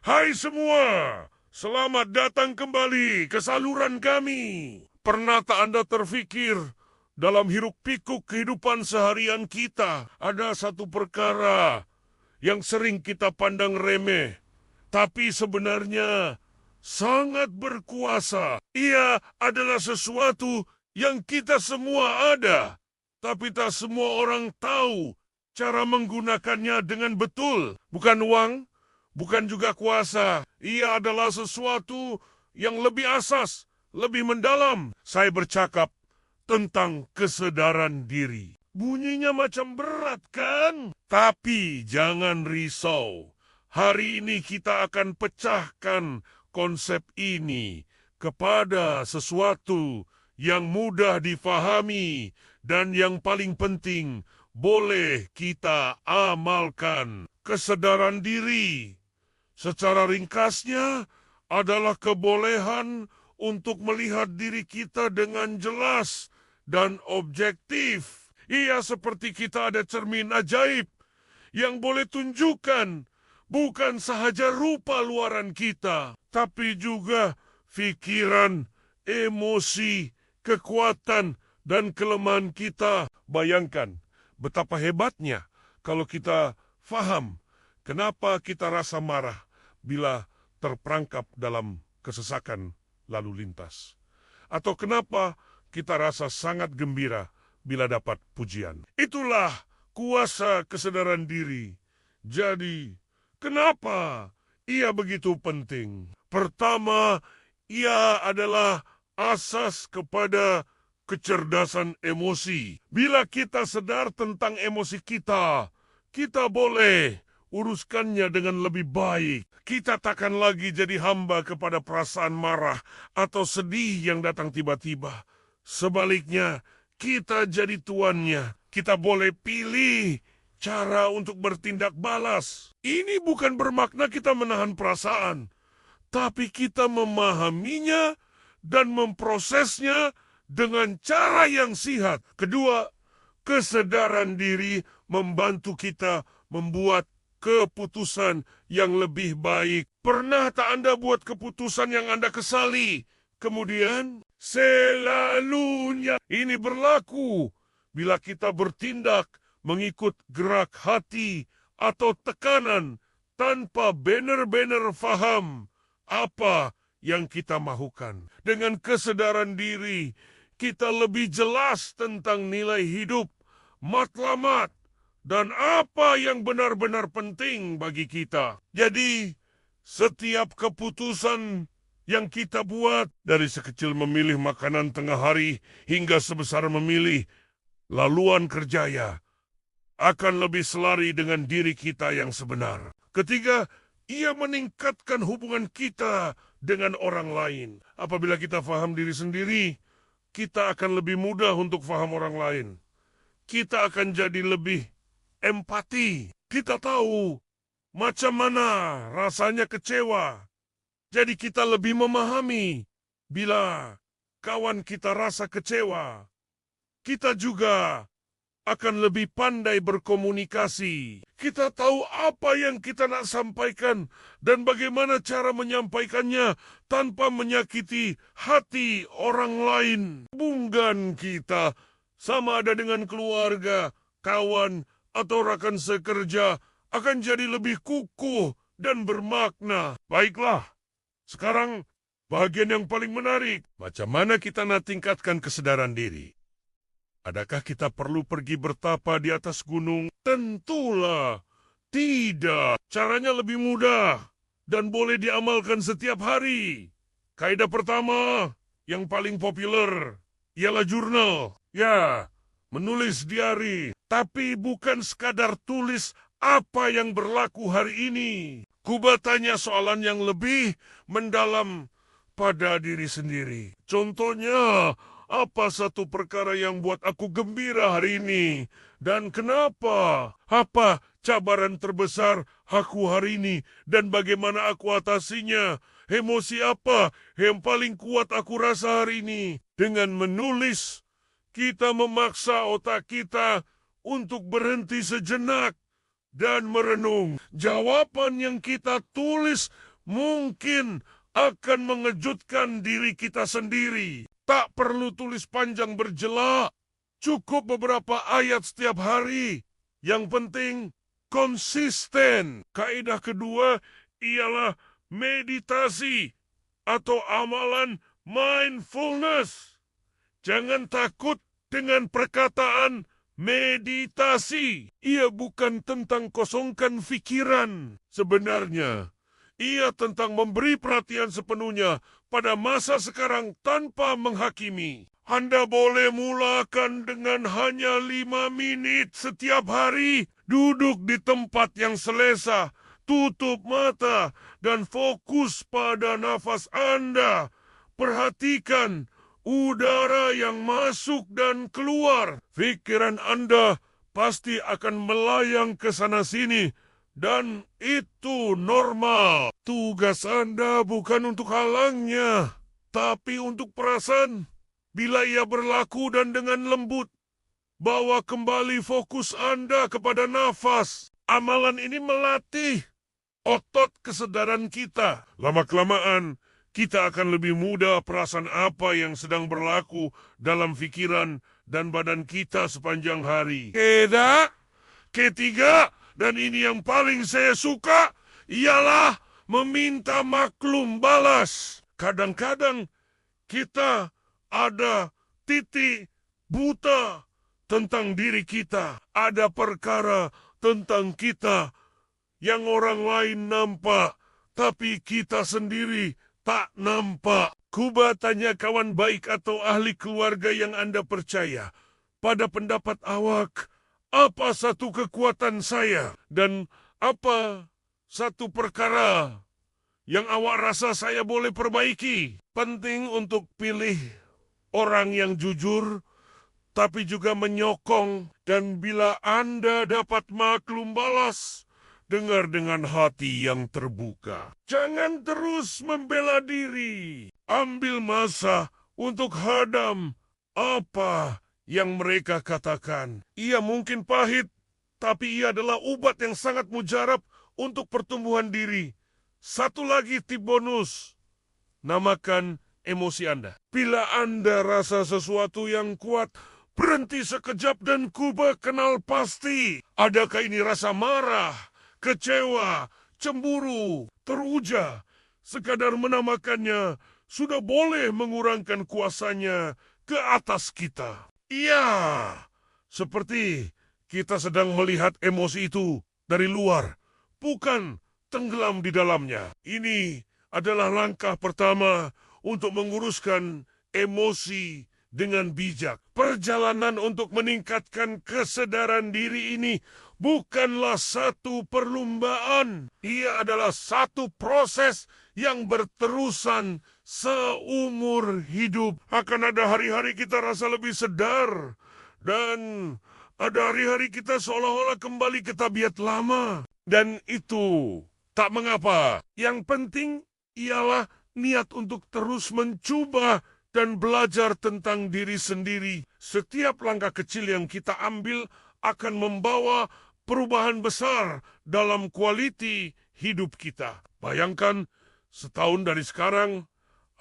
Hai semua, selamat datang kembali ke saluran kami. Pernah tak Anda terfikir dalam hiruk-pikuk kehidupan seharian kita ada satu perkara yang sering kita pandang remeh, tapi sebenarnya sangat berkuasa. Ia adalah sesuatu yang kita semua ada, tapi tak semua orang tahu cara menggunakannya dengan betul. Bukan uang, bukan juga kuasa. Ia adalah sesuatu yang lebih asas, lebih mendalam. Saya bercakap tentang kesedaran diri. Bunyinya macam berat, kan? Tapi jangan risau. Hari ini kita akan pecahkan konsep ini kepada sesuatu yang mudah difahami dan yang paling penting boleh kita amalkan. Kesedaran diri secara ringkasnya adalah kebolehan untuk melihat diri kita dengan jelas dan objektif. Ia seperti kita ada cermin ajaib yang boleh tunjukkan bukan sahaja rupa luaran kita, tapi juga pikiran, emosi, kekuatan, dan kelemahan kita. Bayangkan betapa hebatnya kalau kita faham kenapa kita rasa marah bila terperangkap dalam kesesakan lalu lintas. Atau kenapa kita rasa sangat gembira bila dapat pujian. Itulah kuasa kesedaran diri. Jadi, kenapa ia begitu penting? Pertama, ia adalah asas kepada kecerdasan emosi. Bila kita sadar tentang emosi kita boleh uruskannya dengan lebih baik. Kita takkan lagi jadi hamba kepada perasaan marah atau sedih yang datang tiba-tiba. Sebaliknya, kita jadi tuannya. Kita boleh pilih cara untuk bertindak balas. Ini bukan bermakna kita menahan perasaan, tapi kita memahaminya dan memprosesnya dengan cara yang sihat. Kedua, kesedaran diri membantu kita membuat keputusan yang lebih baik. Pernah tak Anda buat keputusan yang Anda kesali? Kemudian, selalunya ini berlaku bila kita bertindak mengikut gerak hati atau tekanan tanpa benar-benar faham apa yang kita mahukan. Dengan kesedaran diri, kita lebih jelas tentang nilai hidup, matlamat, dan apa yang benar-benar penting bagi kita. Jadi, setiap keputusan yang kita buat, dari sekecil memilih makanan tengah hari hingga sebesar memilih laluan kerjaya, akan lebih selari dengan diri kita yang sebenar. Ketiga, ia meningkatkan hubungan kita dengan orang lain. Apabila kita faham diri sendiri, kita akan lebih mudah untuk faham orang lain. Kita akan jadi lebih empati. Kita tahu macam mana rasanya kecewa. Jadi kita lebih memahami bila kawan kita rasa kecewa. Kita juga akan lebih pandai berkomunikasi. Kita tahu apa yang kita nak sampaikan dan bagaimana cara menyampaikannya tanpa menyakiti hati orang lain. Hubungan kita, sama ada dengan keluarga, kawan, atau rakan sekerja, akan jadi lebih kukuh dan bermakna. Baiklah, sekarang bagian yang paling menarik. Macam mana kita nak tingkatkan kesedaran diri? Adakah kita perlu pergi bertapa di atas gunung? Tentulah tidak. Caranya lebih mudah dan boleh diamalkan setiap hari. Kaidah pertama yang paling populer ialah jurnal. Ya, menulis diari. Tapi bukan sekadar tulis apa yang berlaku hari ini. Kuba tanya soalan yang lebih mendalam pada diri sendiri. Contohnya, apa satu perkara yang buat aku gembira hari ini? Dan kenapa? Apa cabaran terbesar aku hari ini? Dan bagaimana aku atasinya? Emosi apa yang paling kuat aku rasa hari ini? Dengan menulis, kita memaksa otak kita untuk berhenti sejenak dan merenung. Jawaban yang kita tulis mungkin akan mengejutkan diri kita sendiri. Tak perlu tulis panjang berjela, cukup beberapa ayat setiap hari. Yang penting konsisten. Kaidah kedua ialah meditasi atau amalan mindfulness. Jangan takut dengan perkataan meditasi. Ia bukan tentang kosongkan pikiran. Sebenarnya, ia tentang memberi perhatian sepenuhnya pada masa sekarang tanpa menghakimi. Anda boleh mulakan dengan hanya 5 menit setiap hari. Duduk di tempat yang selesa, tutup mata, dan fokus pada nafas Anda. Perhatikan udara yang masuk dan keluar. Pikiran Anda pasti akan melayang ke sana-sini. Dan itu normal. Tugas Anda bukan untuk halangnya, tapi untuk perasaan. Bila ia berlaku dan dengan lembut, bawa kembali fokus Anda kepada nafas. Amalan ini melatih otot kesadaran kita. Lama-kelamaan, kita akan lebih mudah perasaan apa yang sedang berlaku dalam pikiran dan badan kita sepanjang hari. Ketiga, dan ini yang paling saya suka, ialah meminta maklum balas. Kadang-kadang kita ada titik buta tentang diri kita. Ada perkara tentang kita yang orang lain nampak, tapi kita sendiri tak nampak. Kuba tanya kawan baik atau ahli keluarga yang Anda percaya, pada pendapat awak, apa satu kekuatan saya dan apa satu perkara yang awak rasa saya boleh perbaiki? Penting untuk pilih orang yang jujur, tapi juga menyokong. Dan bila Anda dapat maklum balas, dengar dengan hati yang terbuka. Jangan terus membela diri. Ambil masa untuk hadam apa yang mereka katakan. Ia mungkin pahit, tapi ia adalah obat yang sangat mujarab untuk pertumbuhan diri. Satu lagi tip bonus. Namakan emosi Anda. Bila Anda rasa sesuatu yang kuat, berhenti sekejap dan Kuba kenal pasti. Adakah ini rasa marah, kecewa, cemburu, teruja? Sekadar menamakannya sudah boleh mengurangkan kuasanya ke atas kita. Iya, seperti kita sedang melihat emosi itu dari luar, bukan tenggelam di dalamnya. Ini adalah langkah pertama untuk menguruskan emosi dengan bijak. Perjalanan untuk meningkatkan kesadaran diri ini bukanlah satu perlombaan. Ia adalah satu proses yang berterusan seumur hidup. Akan ada hari-hari kita rasa lebih sadar, dan ada hari-hari kita seolah-olah kembali ke tabiat lama. Dan itu tak mengapa. Yang penting ialah niat untuk terus mencoba dan belajar tentang diri sendiri. Setiap langkah kecil yang kita ambil akan membawa perubahan besar dalam kualiti hidup kita. Bayangkan, setahun dari sekarang,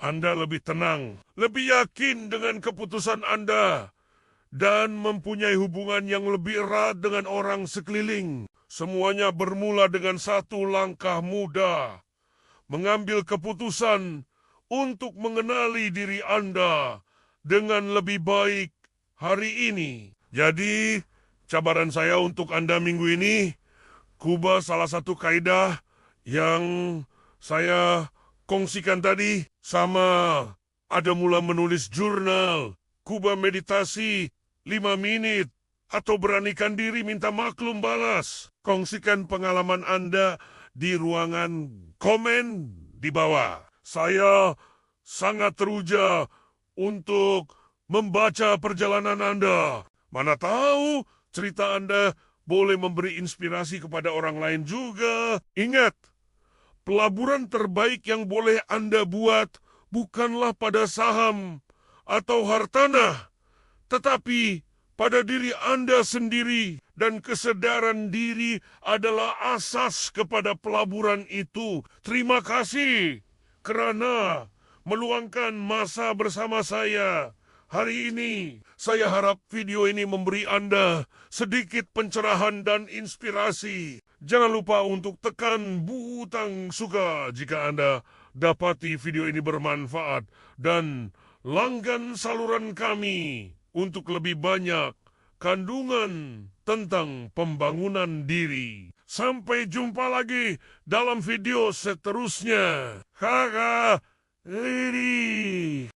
Anda lebih tenang, lebih yakin dengan keputusan Anda, dan mempunyai hubungan yang lebih erat dengan orang sekeliling. Semuanya bermula dengan satu langkah mudah. Mengambil keputusan untuk mengenali diri Anda dengan lebih baik hari ini. Jadi, cabaran saya untuk Anda minggu ini, Kuba salah satu kaidah yang saya kongsikan tadi, sama ada mula menulis jurnal, Kuba meditasi 5 menit, atau beranikan diri minta maklum balas. Kongsikan pengalaman Anda di ruangan komen di bawah. Saya sangat teruja untuk membaca perjalanan Anda. Mana tahu cerita Anda boleh memberi inspirasi kepada orang lain juga. Ingat, pelaburan terbaik yang boleh Anda buat bukanlah pada saham atau hartanah, tetapi pada diri Anda sendiri, dan kesadaran diri adalah asas kepada pelaburan itu. Terima kasih kerana meluangkan masa bersama saya hari ini. Saya harap video ini memberi Anda sedikit pencerahan dan inspirasi. Jangan lupa untuk tekan butang suka jika Anda dapati video ini bermanfaat, dan langgan saluran kami untuk lebih banyak kandungan tentang pembangunan diri. Sampai jumpa lagi dalam video seterusnya. Kakak Lidi.